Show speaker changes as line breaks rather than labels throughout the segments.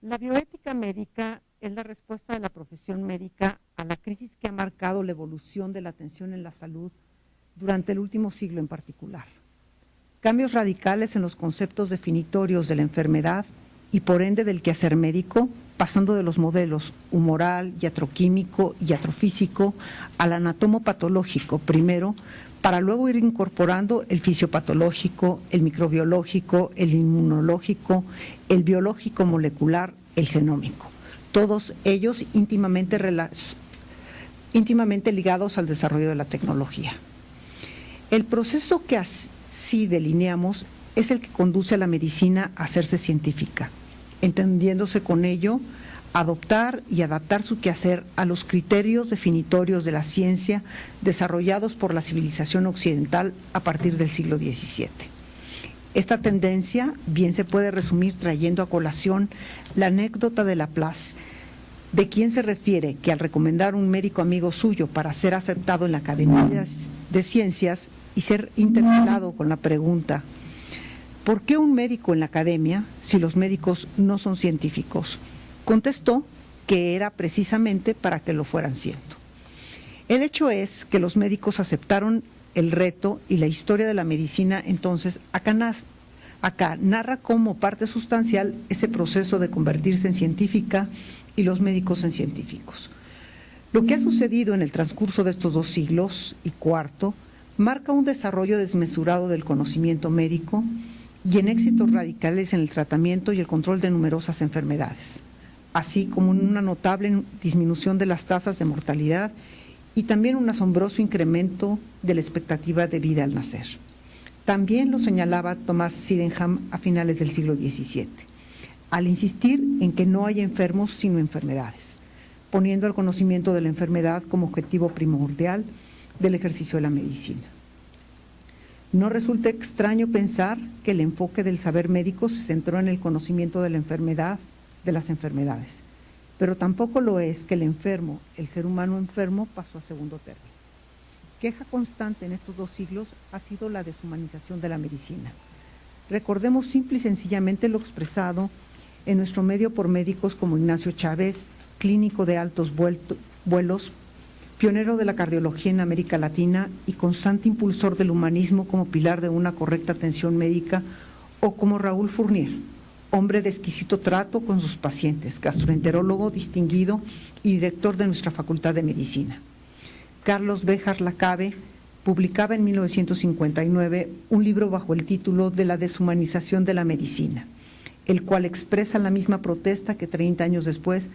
La bioética médica es la respuesta de la profesión médica a la crisis que ha marcado la evolución de la atención en la salud durante el último siglo en particular. Cambios radicales en los conceptos definitorios de la enfermedad y por ende del quehacer médico, pasando de los modelos humoral, iatroquímico y iatrofísico al anatomopatológico primero, para luego ir incorporando el fisiopatológico, el microbiológico, el inmunológico, el biológico molecular, el genómico. Todos ellos íntimamente ligados al desarrollo de la tecnología. El proceso que así delineamos es el que conduce a la medicina a hacerse científica, entendiéndose con ello adoptar y adaptar su quehacer a los criterios definitorios de la ciencia desarrollados por la civilización occidental a partir del siglo XVII. Esta tendencia bien se puede resumir trayendo a colación la anécdota de Laplace, de quien se refiere que al recomendar un médico amigo suyo para ser aceptado en la Academia de Ciencias y ser interpelado con la pregunta: ¿por qué un médico en la academia si los médicos no son científicos?, contestó que era precisamente para que lo fueran siendo. El hecho es que los médicos aceptaron el reto y la historia de la medicina entonces acá narra como parte sustancial ese proceso de convertirse en científica y los médicos en científicos. Lo que ha sucedido en el transcurso de estos 2 siglos y cuarto marca un desarrollo desmesurado del conocimiento médico y en éxitos radicales en el tratamiento y el control de numerosas enfermedades, así como una notable disminución de las tasas de mortalidad y también un asombroso incremento de la expectativa de vida al nacer. También lo señalaba Thomas Sydenham a finales del siglo XVII, al insistir en que no hay enfermos sino enfermedades, poniendo el conocimiento de la enfermedad como objetivo primordial del ejercicio de la medicina. No resulta extraño pensar que el enfoque del saber médico se centró en el conocimiento de la enfermedad, de las enfermedades, pero tampoco lo es que el enfermo, el ser humano enfermo, pasó a segundo término. Queja constante en estos 2 siglos ha sido la deshumanización de la medicina. Recordemos simple y sencillamente lo expresado en nuestro medio por médicos como Ignacio Chávez, clínico de altos vuelos, pionero de la cardiología en América Latina y constante impulsor del humanismo como pilar de una correcta atención médica, o como Raúl Fournier, hombre de exquisito trato con sus pacientes, gastroenterólogo distinguido y director de nuestra Facultad de Medicina. Carlos Béjar Lacabe publicaba en 1959 un libro bajo el título de La deshumanización de la medicina, el cual expresa la misma protesta que 30 años después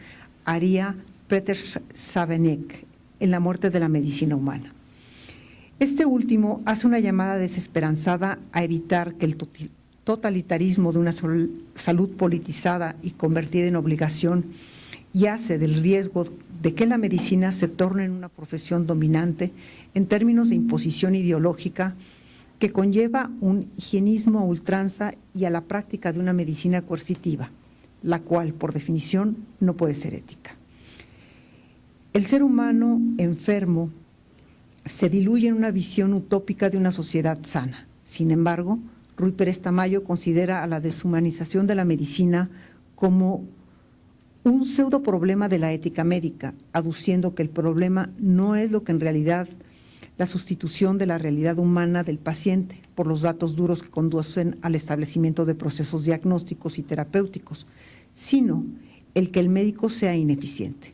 haría Peter Savenek en La muerte de la medicina humana. Este último hace una llamada desesperanzada a evitar que el totalitarismo de una salud politizada y convertida en obligación y hace del riesgo de que la medicina se torne en una profesión dominante en términos de imposición ideológica que conlleva un higienismo a ultranza y a la práctica de una medicina coercitiva, la cual, por definición, no puede ser ética. El ser humano enfermo se diluye en una visión utópica de una sociedad sana. Sin embargo, Ruy Pérez Tamayo considera a la deshumanización de la medicina como un pseudo problema de la ética médica, aduciendo que el problema no es lo que en realidad la sustitución de la realidad humana del paciente por los datos duros que conducen al establecimiento de procesos diagnósticos y terapéuticos, sino el que el médico sea ineficiente.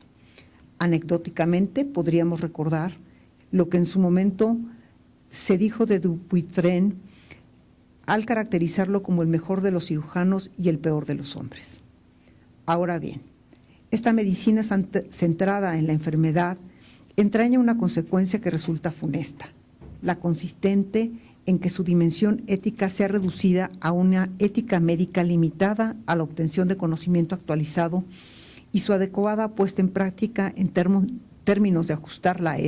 Anecdóticamente podríamos recordar lo que en su momento se dijo de Dupuytren al caracterizarlo como el mejor de los cirujanos y el peor de los hombres. Ahora bien, esta medicina centrada en la enfermedad entraña una consecuencia que resulta funesta, la consistente en que su dimensión ética sea reducida a una ética médica limitada a la obtención de conocimiento actualizado y su adecuada puesta en práctica en términos de ajustarla a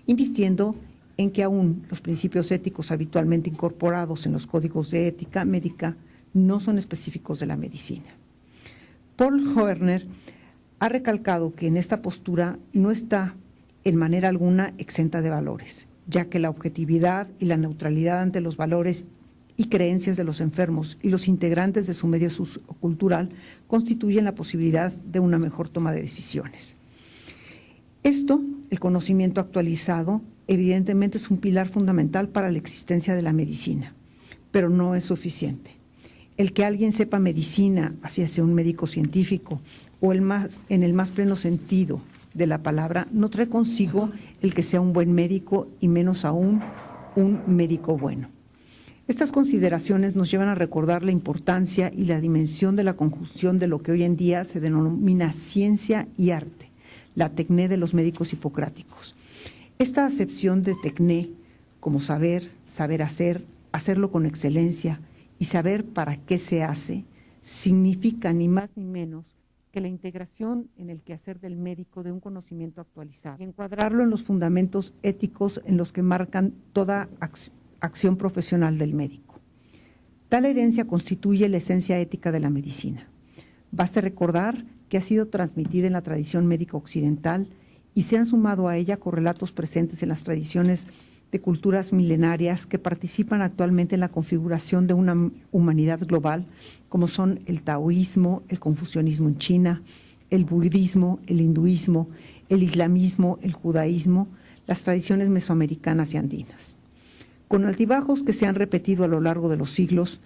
invistiendo en que aún los principios éticos habitualmente incorporados en los códigos de ética médica no son específicos de la medicina. Paul Hoerner ha recalcado que en esta postura no está en manera alguna exenta de valores, ya que la objetividad y la neutralidad ante los valores y creencias de los enfermos y los integrantes de su medio sociocultural constituyen la posibilidad de una mejor toma de decisiones. Esto, el conocimiento actualizado, evidentemente es un pilar fundamental para la existencia de la medicina, pero no es suficiente. El que alguien sepa medicina, así sea un médico científico o en el más pleno sentido de la palabra, no trae consigo el que sea un buen médico y menos aún un médico bueno. Estas consideraciones nos llevan a recordar la importancia y la dimensión de la conjunción de lo que hoy en día se denomina ciencia y arte, la tecné de los médicos hipocráticos. Esta acepción de tecné como saber, saber hacer, hacerlo con excelencia y saber para qué se hace, significa ni más ni menos que la integración en el quehacer del médico de un conocimiento actualizado y encuadrarlo en los fundamentos éticos en los que marcan toda acción profesional del médico. Tal herencia constituye la esencia ética de la medicina. Baste recordar que ha sido transmitida en la tradición médica occidental y se han sumado a ella correlatos presentes en las tradiciones de culturas milenarias que participan actualmente en la configuración de una humanidad global, como son el taoísmo, el confucianismo en China, el budismo, el hinduismo, el islamismo, el judaísmo, las tradiciones mesoamericanas y andinas. Con altibajos que se han repetido a lo largo de los siglos,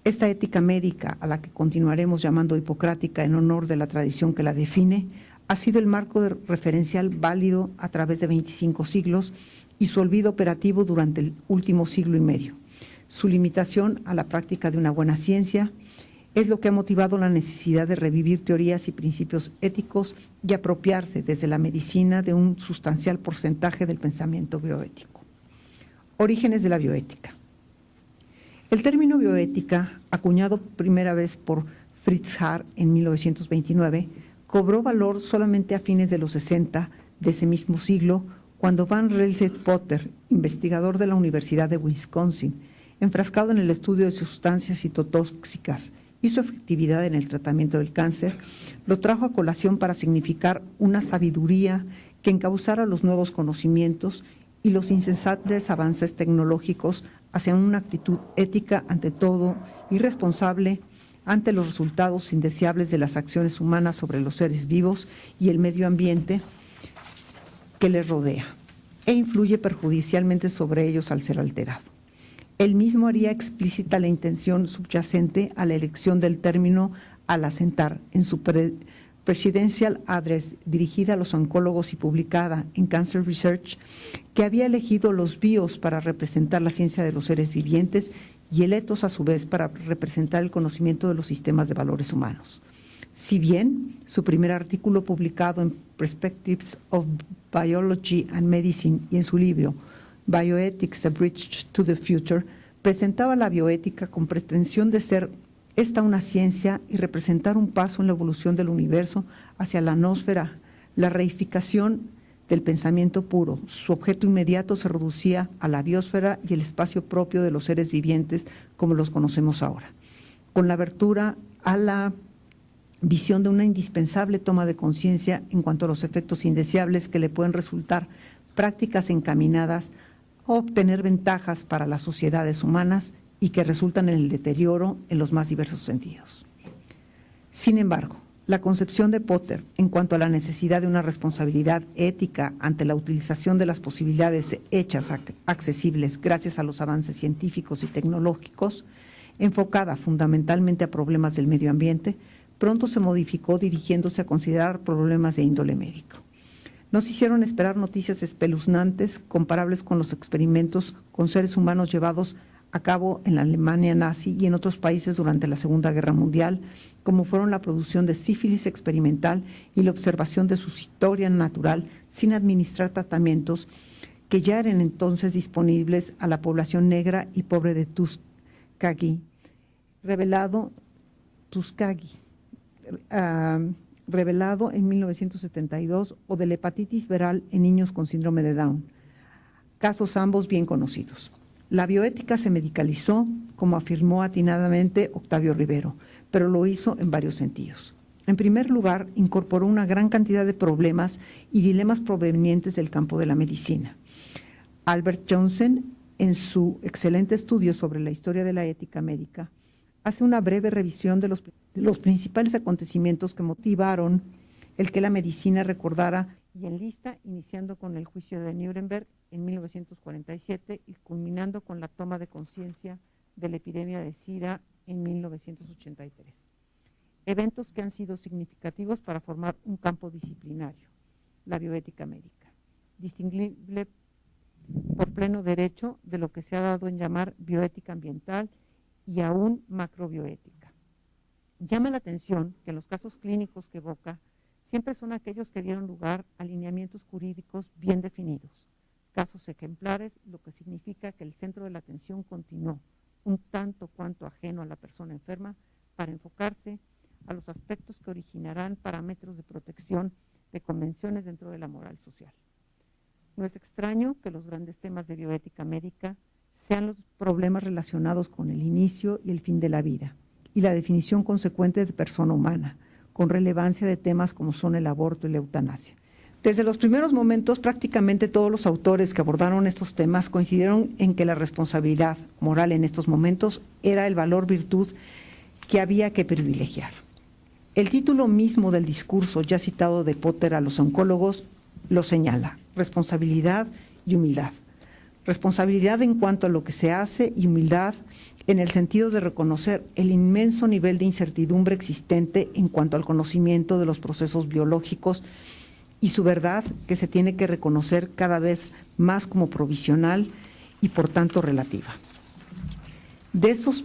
esta ética médica, a la que continuaremos llamando hipocrática en honor de la tradición que la define, ha sido el marco referencial válido a través de 25 siglos y su olvido operativo durante el último siglo y medio. Su limitación a la práctica de una buena ciencia es lo que ha motivado la necesidad de revivir teorías y principios éticos y apropiarse desde la medicina de un sustancial porcentaje del pensamiento bioético. Orígenes de la bioética. El término bioética, acuñado primera vez por Fritz Haar en 1929, cobró valor solamente a fines de los 60 de ese mismo siglo, cuando Van Rensselaer Potter, investigador de la Universidad de Wisconsin, enfrascado en el estudio de sustancias citotóxicas y su efectividad en el tratamiento del cáncer, lo trajo a colación para significar una sabiduría que encauzara los nuevos conocimientos y los incesantes avances tecnológicos hacia una actitud ética ante todo y responsable ante los resultados indeseables de las acciones humanas sobre los seres vivos y el medio ambiente que les rodea e influye perjudicialmente sobre ellos al ser alterado. Él mismo haría explícita la intención subyacente a la elección del término al asentar en su Presidential Address dirigida a los oncólogos y publicada en Cancer Research, que había elegido los bios para representar la ciencia de los seres vivientes y el ethos a su vez para representar el conocimiento de los sistemas de valores humanos. Si bien su primer artículo publicado en Perspectives of Biology and Medicine y en su libro Bioethics, A Bridge to the Future, presentaba la bioética con pretensión de ser esta una ciencia y representar un paso en la evolución del universo hacia la noósfera, la reificación del pensamiento puro. Su objeto inmediato se reducía a la biosfera y el espacio propio de los seres vivientes como los conocemos ahora, con la abertura a la visión de una indispensable toma de conciencia en cuanto a los efectos indeseables que le pueden resultar prácticas encaminadas a obtener ventajas para las sociedades humanas y que resultan en el deterioro en los más diversos sentidos. Sin embargo, la concepción de Potter en cuanto a la necesidad de una responsabilidad ética ante la utilización de las posibilidades hechas accesibles gracias a los avances científicos y tecnológicos, enfocada fundamentalmente a problemas del medio ambiente, pronto se modificó dirigiéndose a considerar problemas de índole médico. Nos hicieron esperar noticias espeluznantes comparables con los experimentos con seres humanos llevados a cabo en la Alemania nazi y en otros países durante la Segunda Guerra Mundial, como fueron la producción de sífilis experimental y la observación de su historia natural sin administrar tratamientos que ya eran entonces disponibles a la población negra y pobre de Tuskegee, revelado en 1972, o de la hepatitis viral en niños con síndrome de Down, casos ambos bien conocidos. La bioética se medicalizó, como afirmó atinadamente Octavio Rivero, pero lo hizo en varios sentidos. En primer lugar, incorporó una gran cantidad de problemas y dilemas provenientes del campo de la medicina. Albert Johnson en su excelente estudio sobre la historia de la ética médica, hace una breve revisión de los principales acontecimientos que motivaron el que la medicina recordara y enlista, iniciando con el juicio de Nuremberg en 1947 y culminando con la toma de conciencia de la epidemia de SIDA en 1983. Eventos que han sido significativos para formar un campo disciplinario, la bioética médica, distinguible por pleno derecho de lo que se ha dado en llamar bioética ambiental y aún macrobioética. Llama la atención que los casos clínicos que evoca siempre son aquellos que dieron lugar a lineamientos jurídicos bien definidos, casos ejemplares, lo que significa que el centro de la atención continuó, un tanto cuanto ajeno a la persona enferma, para enfocarse a los aspectos que originarán parámetros de protección de convenciones dentro de la moral social. No es extraño que los grandes temas de bioética médica sean los problemas relacionados con el inicio y el fin de la vida y la definición consecuente de persona humana, con relevancia de temas como son el aborto y la eutanasia. Desde los primeros momentos, prácticamente todos los autores que abordaron estos temas coincidieron en que la responsabilidad moral en estos momentos era el valor virtud que había que privilegiar. El título mismo del discurso ya citado de Potter a los oncólogos lo señala: responsabilidad y humildad. Responsabilidad en cuanto a lo que se hace y humildad en el sentido de reconocer el inmenso nivel de incertidumbre existente en cuanto al conocimiento de los procesos biológicos y su verdad, que se tiene que reconocer cada vez más como provisional y por tanto relativa. De esos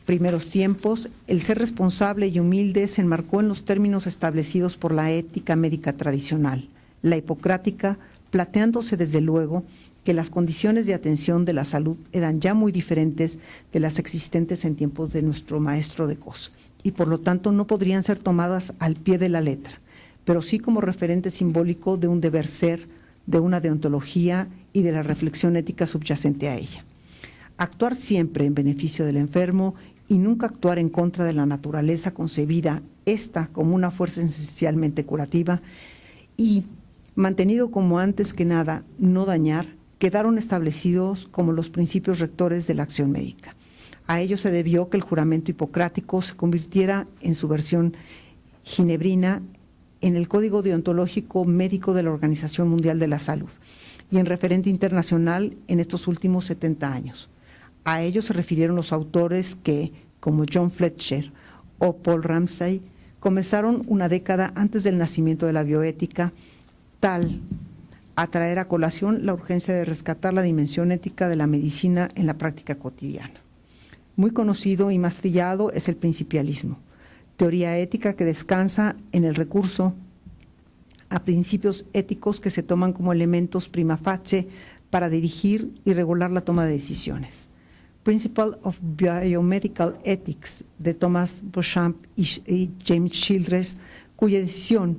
primeros tiempos, el ser responsable y humilde se enmarcó en los términos establecidos por la ética médica tradicional, la hipocrática, planteándose desde luego que las condiciones de atención de la salud eran ya muy diferentes de las existentes en tiempos de nuestro maestro de Cos, y por lo tanto no podrían ser tomadas al pie de la letra, pero sí como referente simbólico de un deber ser, de una deontología y de la reflexión ética subyacente a ella. Actuar siempre en beneficio del enfermo y nunca actuar en contra de la naturaleza concebida, esta como una fuerza esencialmente curativa, y mantenido como antes que nada no dañar, quedaron establecidos como los principios rectores de la acción médica. A ello se debió que el juramento hipocrático se convirtiera en su versión ginebrina en el Código Deontológico Médico de la Organización Mundial de la Salud y en referente internacional en estos últimos 70 años. A ello se refirieron los autores que, como John Fletcher o Paul Ramsay, comenzaron una década antes del nacimiento de la bioética, tal a traer a colación la urgencia de rescatar la dimensión ética de la medicina en la práctica cotidiana. Muy conocido y más trillado es el principialismo, teoría ética que descansa en el recurso a principios éticos que se toman como elementos prima facie para dirigir y regular la toma de decisiones. Principle of Biomedical Ethics de Thomas Beauchamp y James Childress, cuya edición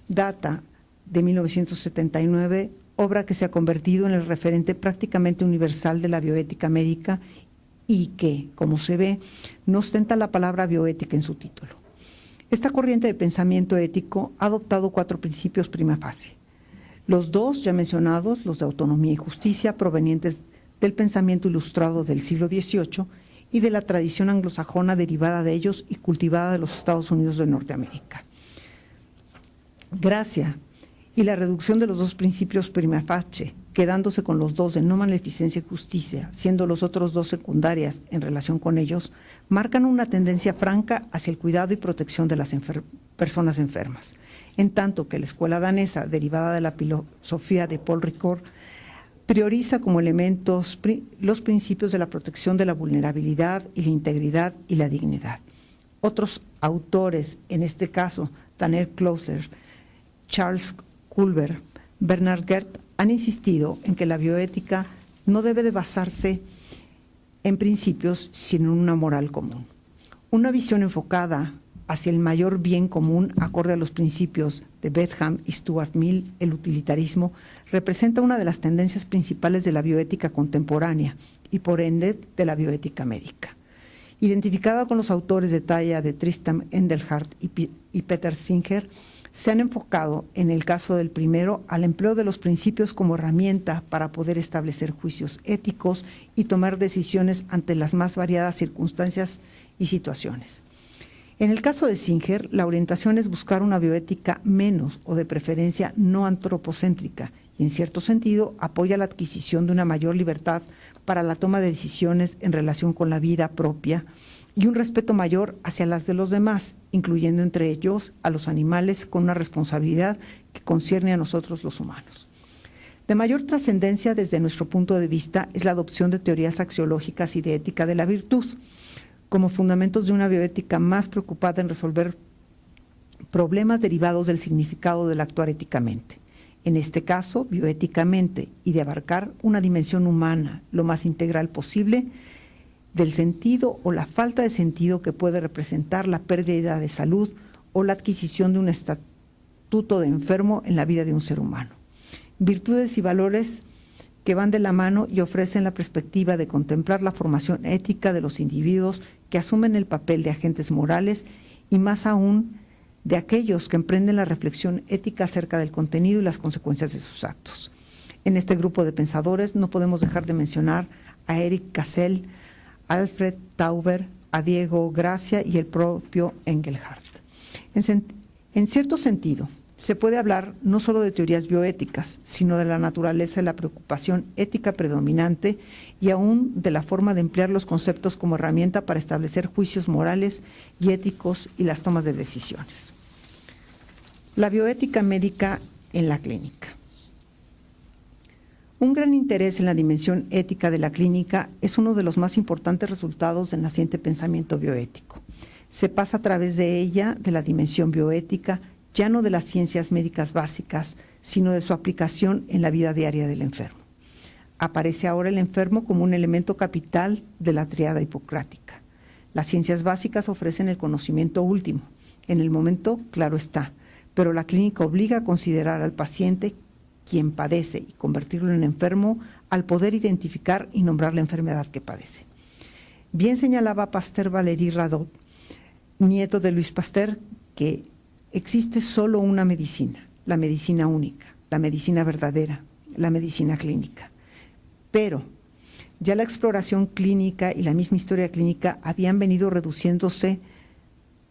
data de 1979, obra que se ha convertido en el referente prácticamente universal de la bioética médica y que, como se ve, no ostenta la palabra bioética en su título. Esta corriente de pensamiento ético ha adoptado 4 principios prima facie. Los 2 ya mencionados, los de autonomía y justicia, provenientes del pensamiento ilustrado del siglo XVIII y de la tradición anglosajona derivada de ellos y cultivada de los Estados Unidos de Norteamérica. Gracia y la reducción de los 2 principios prima facie, quedándose con los 2 de no maleficencia y justicia, siendo los otros 2 secundarias en relación con ellos, marcan una tendencia franca hacia el cuidado y protección de las personas enfermas, en tanto que la escuela danesa, derivada de la filosofía de Paul Ricoeur, prioriza como elementos los principios de la protección de la vulnerabilidad y la integridad y la dignidad. Otros autores, en este caso Daniel Clousler, Charles Culver, Bernard Goethe, han insistido en que la bioética no debe de basarse en principios, sino en una moral común. Una visión enfocada hacia el mayor bien común, acorde a los principios de Bentham y Stuart Mill, el utilitarismo, representa una de las tendencias principales de la bioética contemporánea y por ende de la bioética médica. Identificada con los autores de talla de Tristan Engelhardt y Peter Singer, se han enfocado, en el caso del primero, al empleo de los principios como herramienta para poder establecer juicios éticos y tomar decisiones ante las más variadas circunstancias y situaciones. En el caso de Singer, la orientación es buscar una bioética menos o de preferencia no antropocéntrica y, en cierto sentido, apoya la adquisición de una mayor libertad para la toma de decisiones en relación con la vida propia y un respeto mayor hacia las de los demás, incluyendo entre ellos a los animales, con una responsabilidad que concierne a nosotros los humanos. De mayor trascendencia desde nuestro punto de vista es la adopción de teorías axiológicas y de ética de la virtud, como fundamentos de una bioética más preocupada en resolver problemas derivados del significado del actuar éticamente. En este caso, bioéticamente, y de abarcar una dimensión humana lo más integral posible, del sentido o la falta de sentido que puede representar la pérdida de salud o la adquisición de un estatuto de enfermo en la vida de un ser humano. Virtudes y valores que van de la mano y ofrecen la perspectiva de contemplar la formación ética de los individuos que asumen el papel de agentes morales y más aún de aquellos que emprenden la reflexión ética acerca del contenido y las consecuencias de sus actos. En este grupo de pensadores no podemos dejar de mencionar a Eric Cassel, Alfred Tauber, a Diego Gracia y el propio Engelhardt. En cierto sentido, se puede hablar no solo de teorías bioéticas, sino de la naturaleza de la preocupación ética predominante y aún de la forma de emplear los conceptos como herramienta para establecer juicios morales y éticos y las tomas de decisiones. La bioética médica en la clínica. Un gran interés en la dimensión ética de la clínica es uno de los más importantes resultados del naciente pensamiento bioético. Se pasa a través de ella de la dimensión bioética, ya no de las ciencias médicas básicas, sino de su aplicación en la vida diaria del enfermo. Aparece ahora el enfermo como un elemento capital de la tríada hipocrática. Las ciencias básicas ofrecen el conocimiento último, en el momento, claro está, pero la clínica obliga a considerar al paciente quien padece y convertirlo en enfermo al poder identificar y nombrar la enfermedad que padece. Bien señalaba Pasteur Valéry Radot, nieto de Luis Pasteur, que existe solo una medicina, la medicina única, la medicina verdadera, la medicina clínica. Pero ya la exploración clínica y la misma historia clínica habían venido reduciendo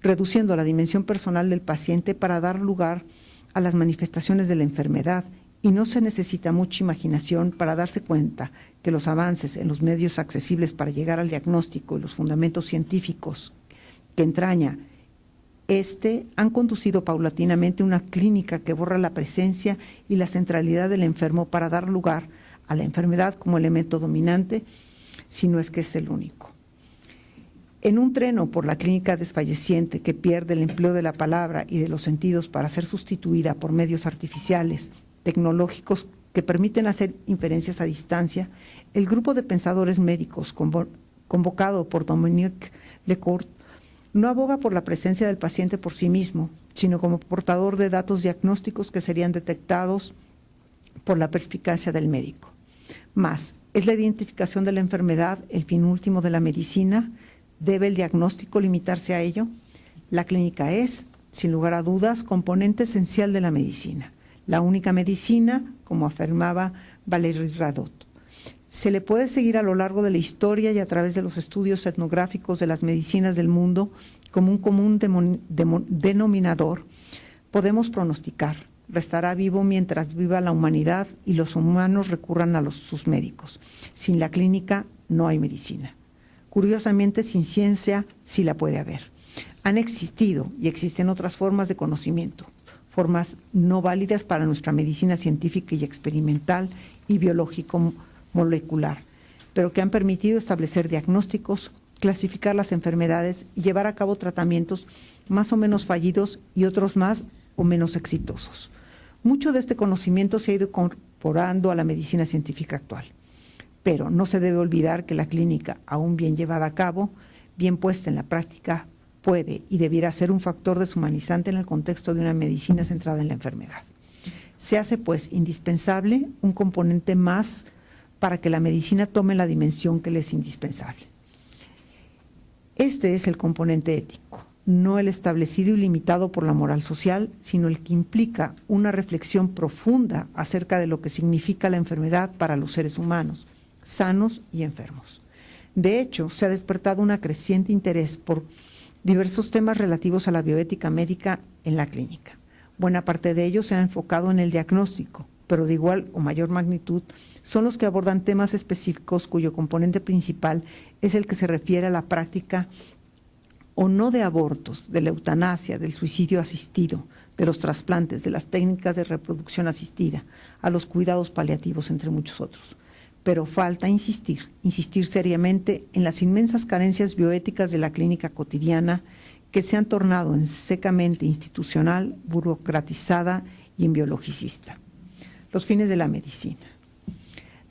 la dimensión personal del paciente para dar lugar a las manifestaciones de la enfermedad, y no se necesita mucha imaginación para darse cuenta que los avances en los medios accesibles para llegar al diagnóstico y los fundamentos científicos que entraña han conducido paulatinamente una clínica que borra la presencia y la centralidad del enfermo para dar lugar a la enfermedad como elemento dominante, si no es que es el único. En un treno por la clínica desfalleciente que pierde el empleo de la palabra y de los sentidos para ser sustituida por medios artificiales, tecnológicos que permiten hacer inferencias a distancia, el grupo de pensadores médicos convocado por Dominique Lecourt no aboga por la presencia del paciente por sí mismo, sino como portador de datos diagnósticos que serían detectados por la perspicacia del médico. Más, ¿es la identificación de la enfermedad el fin último de la medicina? ¿Debe el diagnóstico limitarse a ello? La clínica es, sin lugar a dudas, componente esencial de la medicina. La única medicina, como afirmaba Valéry Radot. Se le puede seguir a lo largo de la historia y a través de los estudios etnográficos de las medicinas del mundo como un común denominador. Podemos pronosticar, restará vivo mientras viva la humanidad y los humanos recurran a sus médicos. Sin la clínica no hay medicina. Curiosamente, sin ciencia sí la puede haber. Han existido y existen otras formas de conocimiento, formas no válidas para nuestra medicina científica y experimental y biológico-molecular, pero que han permitido establecer diagnósticos, clasificar las enfermedades y llevar a cabo tratamientos más o menos fallidos y otros más o menos exitosos. Mucho de este conocimiento se ha ido incorporando a la medicina científica actual, pero no se debe olvidar que la clínica, aún bien llevada a cabo, bien puesta en la práctica, puede y debiera ser un factor deshumanizante en el contexto de una medicina centrada en la enfermedad. Se hace, pues, indispensable un componente más para que la medicina tome la dimensión que le es indispensable. Este es el componente ético, no el establecido y limitado por la moral social, sino el que implica una reflexión profunda acerca de lo que significa la enfermedad para los seres humanos, sanos y enfermos. De hecho, se ha despertado un creciente interés por diversos temas relativos a la bioética médica en la clínica. Buena parte de ellos se ha enfocado en el diagnóstico, pero de igual o mayor magnitud son los que abordan temas específicos cuyo componente principal es el que se refiere a la práctica o no de abortos, de la eutanasia, del suicidio asistido, de los trasplantes, de las técnicas de reproducción asistida, a los cuidados paliativos, entre muchos otros. Pero falta insistir seriamente en las inmensas carencias bioéticas de la clínica cotidiana que se han tornado en secamente institucional, burocratizada y en biologicista. Los fines de la medicina.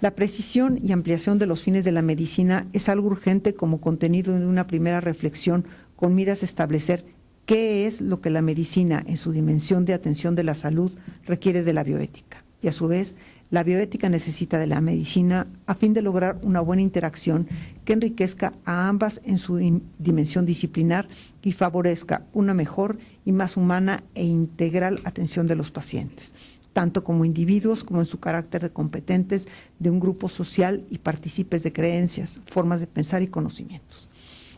La precisión y ampliación de los fines de la medicina es algo urgente como contenido de una primera reflexión con miras a establecer qué es lo que la medicina en su dimensión de atención de la salud requiere de la bioética. Y a su vez, la bioética necesita de la medicina a fin de lograr una buena interacción que enriquezca a ambas en su dimensión disciplinar y favorezca una mejor y más humana e integral atención de los pacientes, tanto como individuos como en su carácter de competentes de un grupo social y partícipes de creencias, formas de pensar y conocimientos.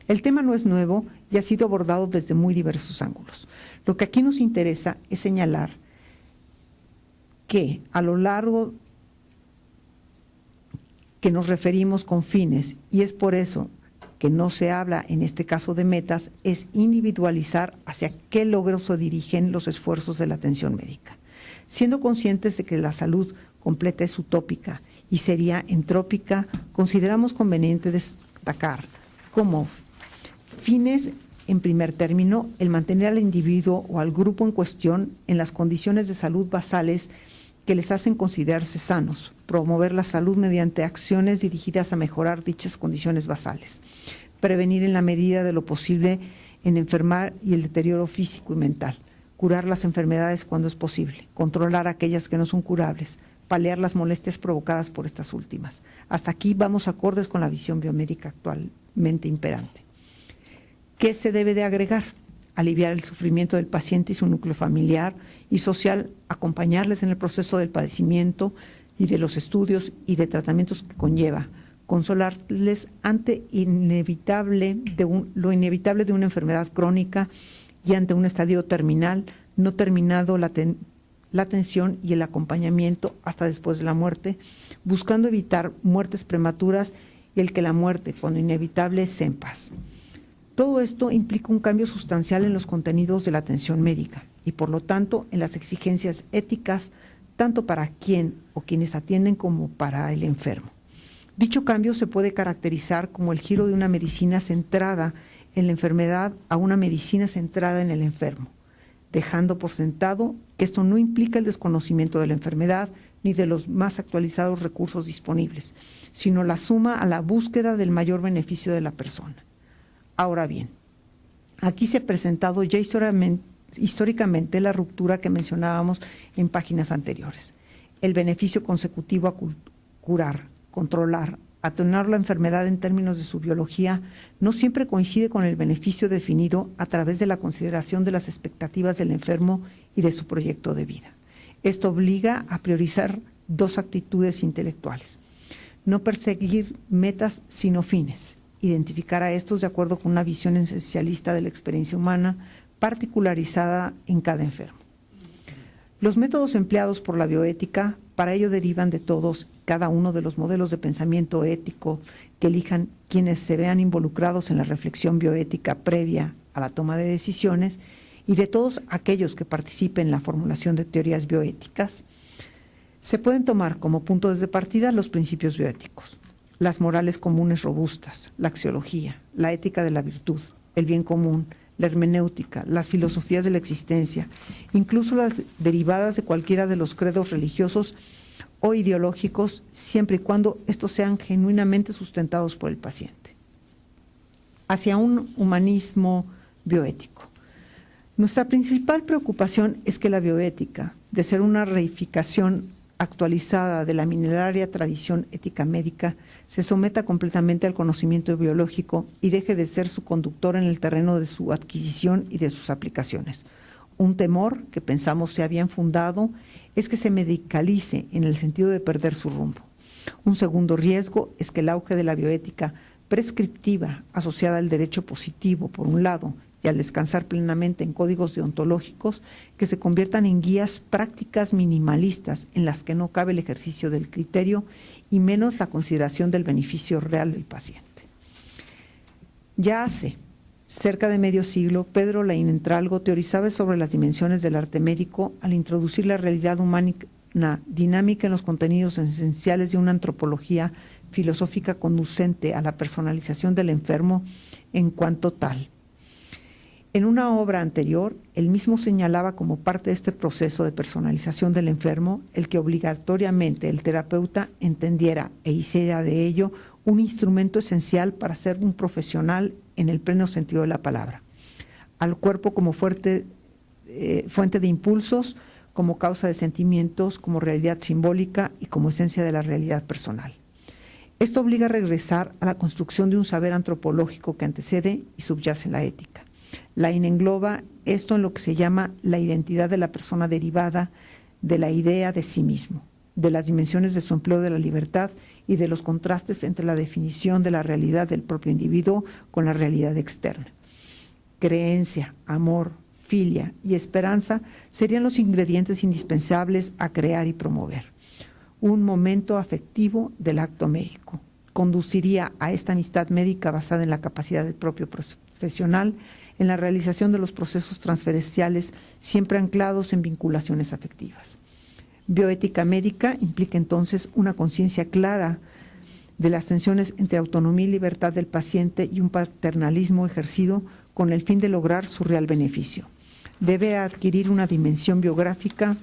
El tema no es nuevo y ha sido abordado desde muy diversos ángulos. Lo que aquí nos interesa es señalar que a lo largo que nos referimos con fines, y es por eso que no se habla en este caso de metas, es individualizar hacia qué logros se dirigen los esfuerzos de la atención médica. Siendo conscientes de que la salud completa es utópica y sería entrópica, consideramos conveniente destacar como fines, en primer término, el mantener al individuo o al grupo en cuestión en las condiciones de salud basales que les hacen considerarse sanos, promover la salud mediante acciones dirigidas a mejorar dichas condiciones basales, prevenir en la medida de lo posible en enfermar y el deterioro físico y mental, curar las enfermedades cuando es posible, controlar aquellas que no son curables, paliar las molestias provocadas por estas últimas. Hasta aquí vamos acordes con la visión biomédica actualmente imperante. ¿Qué se debe de agregar? Aliviar el sufrimiento del paciente y su núcleo familiar y social, acompañarles en el proceso del padecimiento y de los estudios y de tratamientos que conlleva, consolarles ante lo inevitable de una enfermedad crónica y ante un estadio terminal, no terminado la atención y el acompañamiento hasta después de la muerte, buscando evitar muertes prematuras y el que la muerte, cuando inevitable, sea en paz. Todo esto implica un cambio sustancial en los contenidos de la atención médica y, por lo tanto, en las exigencias éticas, tanto para quien o quienes atienden como para el enfermo. Dicho cambio se puede caracterizar como el giro de una medicina centrada en la enfermedad a una medicina centrada en el enfermo, dejando por sentado que esto no implica el desconocimiento de la enfermedad ni de los más actualizados recursos disponibles, sino la suma a la búsqueda del mayor beneficio de la persona. Ahora bien, aquí se ha presentado ya históricamente la ruptura que mencionábamos en páginas anteriores. El beneficio consecutivo a curar, controlar, atenuar la enfermedad en términos de su biología no siempre coincide con el beneficio definido a través de la consideración de las expectativas del enfermo y de su proyecto de vida. Esto obliga a priorizar dos actitudes intelectuales: no perseguir metas sino fines, identificar a estos de acuerdo con una visión esencialista de la experiencia humana particularizada en cada enfermo. Los métodos empleados por la bioética para ello derivan de todos, cada uno de los modelos de pensamiento ético que elijan quienes se vean involucrados en la reflexión bioética previa a la toma de decisiones y de todos aquellos que participen en la formulación de teorías bioéticas. Se pueden tomar como puntos de partida los principios bioéticos, las morales comunes robustas, la axiología, la ética de la virtud, el bien común, la hermenéutica, las filosofías de la existencia, incluso las derivadas de cualquiera de los credos religiosos o ideológicos, siempre y cuando estos sean genuinamente sustentados por el paciente. Hacia un humanismo bioético. Nuestra principal preocupación es que la bioética, de ser una reificación actualizada de la milenaria tradición ética médica se someta completamente al conocimiento biológico y deje de ser su conductor en el terreno de su adquisición y de sus aplicaciones. Un temor que pensamos se habían fundado es que se medicalice en el sentido de perder su rumbo. Un segundo riesgo es que el auge de la bioética prescriptiva asociada al derecho positivo, por un lado, y al descansar plenamente en códigos deontológicos, que se conviertan en guías prácticas minimalistas en las que no cabe el ejercicio del criterio y menos la consideración del beneficio real del paciente. Ya hace cerca de medio siglo, Pedro Leinentralgo teorizaba sobre las dimensiones del arte médico al introducir la realidad humana dinámica en los contenidos esenciales de una antropología filosófica conducente a la personalización del enfermo en cuanto tal. En una obra anterior, él mismo señalaba como parte de este proceso de personalización del enfermo el que obligatoriamente el terapeuta entendiera e hiciera de ello un instrumento esencial para ser un profesional en el pleno sentido de la palabra, al cuerpo como fuente de impulsos, como causa de sentimientos, como realidad simbólica y como esencia de la realidad personal. Esto obliga a regresar a la construcción de un saber antropológico que antecede y subyace la ética. Lain engloba esto en lo que se llama la identidad de la persona derivada de la idea de sí mismo, de las dimensiones de su empleo de la libertad y de los contrastes entre la definición de la realidad del propio individuo con la realidad externa. Creencia, amor, filia y esperanza serían los ingredientes indispensables a crear y promover. Un momento afectivo del acto médico conduciría a esta amistad médica basada en la capacidad del propio profesional en la realización de los procesos transferenciales siempre anclados en vinculaciones afectivas. Bioética médica implica entonces una conciencia clara de las tensiones entre autonomía y libertad del paciente y un paternalismo ejercido con el fin de lograr su real beneficio. Debe adquirir una dimensión biográfica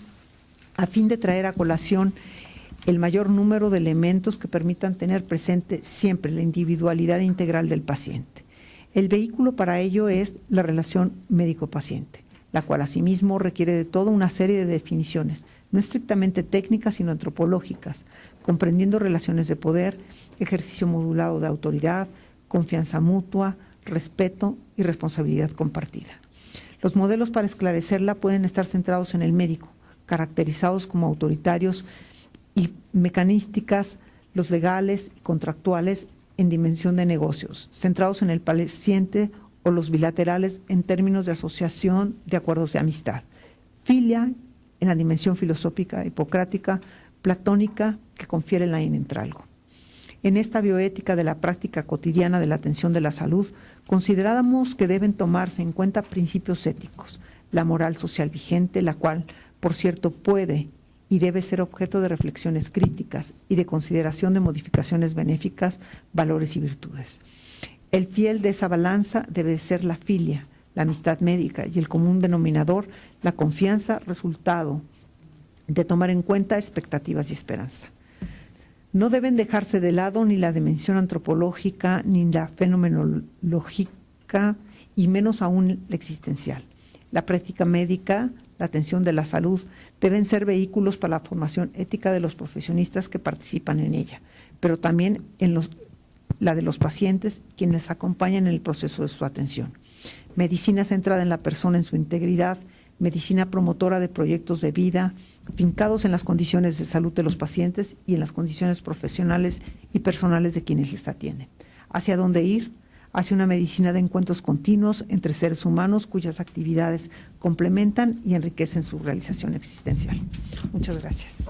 a fin de traer a colación el mayor número de elementos que permitan tener presente siempre la individualidad integral del paciente. El vehículo para ello es la relación médico-paciente, la cual asimismo requiere de toda una serie de definiciones, no estrictamente técnicas, sino antropológicas, comprendiendo relaciones de poder, ejercicio modulado de autoridad, confianza mutua, respeto y responsabilidad compartida. Los modelos para esclarecerla pueden estar centrados en el médico, caracterizados como autoritarios, y mecanísticas, los legales y contractuales en dimensión de negocios, centrados en el paciente, o los bilaterales en términos de asociación de acuerdos de amistad. Filia en la dimensión filosófica, hipocrática, platónica, que confiere Leinentralgo. En esta bioética de la práctica cotidiana de la atención de la salud, consideramos que deben tomarse en cuenta principios éticos, la moral social vigente, la cual, por cierto, puede y debe ser objeto de reflexiones críticas y de consideración de modificaciones benéficas, valores y virtudes. El fiel de esa balanza debe ser la filia, la amistad médica, y el común denominador, la confianza, resultado de tomar en cuenta expectativas y esperanza. No deben dejarse de lado ni la dimensión antropológica, ni la fenomenológica, y menos aún la existencial. La práctica médica, la atención de la salud, deben ser vehículos para la formación ética de los profesionistas que participan en ella, pero también en la de los pacientes, quienes acompañan en el proceso de su atención. Medicina centrada en la persona en su integridad, medicina promotora de proyectos de vida, fincados en las condiciones de salud de los pacientes y en las condiciones profesionales y personales de quienes les atienden. ¿Hacia dónde ir? Hacia una medicina de encuentros continuos entre seres humanos cuyas actividades complementan y enriquecen su realización existencial. Muchas gracias.